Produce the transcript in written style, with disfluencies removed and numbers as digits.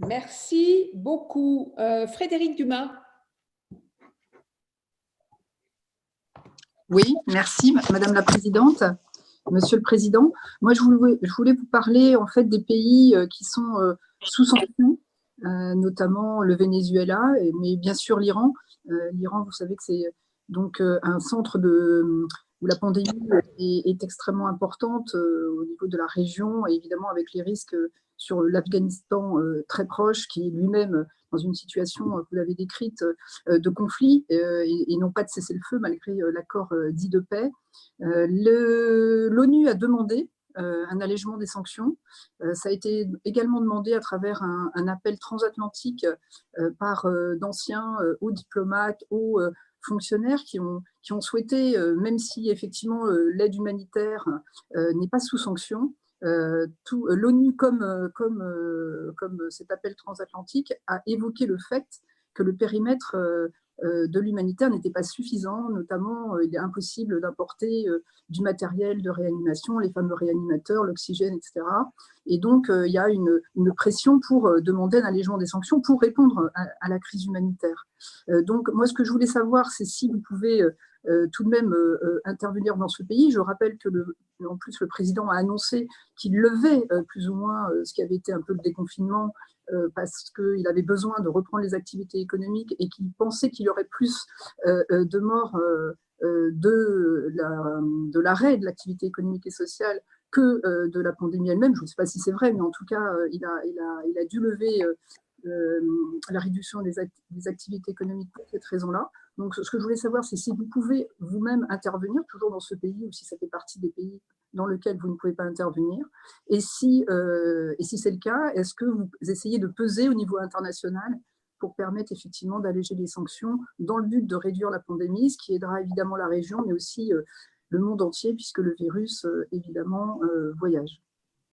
Merci beaucoup. Frédérique Dumas. Oui, merci Madame la Présidente. Monsieur le Président, moi je voulais vous parler en fait des pays qui sont sous sanctions, notamment le Venezuela, mais bien sûr l'Iran. L'Iran, vous savez que c'est donc un centre où la pandémie est extrêmement importante au niveau de la région, et évidemment avec les risques sur l'Afghanistan très proche, qui est lui-même dans une situation, vous l'avez décrite, de conflit et non pas de cessez-le-feu malgré l'accord dit de paix. L'ONU a demandé un allègement des sanctions. Ça a été également demandé à travers un appel transatlantique par d'anciens hauts diplomates, hauts fonctionnaires qui ont souhaité, même si effectivement l'aide humanitaire n'est pas sous sanction, l'ONU, comme cet appel transatlantique, a évoqué le fait que le périmètre de l'humanitaire n'était pas suffisant, notamment il est impossible d'importer du matériel de réanimation, les fameux réanimateurs, l'oxygène, etc. Et donc il y a une pression pour demander un allègement des sanctions pour répondre à la crise humanitaire. Donc moi ce que je voulais savoir, c'est si vous pouvez tout de même intervenir dans ce pays. Je rappelle que en plus le président a annoncé qu'il levait plus ou moins ce qui avait été un peu le déconfinement parce qu'il avait besoin de reprendre les activités économiques et qu'il pensait qu'il y aurait plus de morts de l'arrêt de l'activité économique et sociale que de la pandémie elle-même. Je ne sais pas si c'est vrai, mais en tout cas, il a dû lever la réduction des activités économiques pour cette raison-là. Donc, ce que je voulais savoir, c'est si vous pouvez vous-même intervenir, toujours dans ce pays, ou si ça fait partie des pays dans lesquels vous ne pouvez pas intervenir. Et si c'est le cas, est-ce que vous essayez de peser au niveau international pour permettre effectivement d'alléger les sanctions dans le but de réduire la pandémie, ce qui aidera évidemment la région, mais aussi le monde entier, puisque le virus, évidemment, voyage.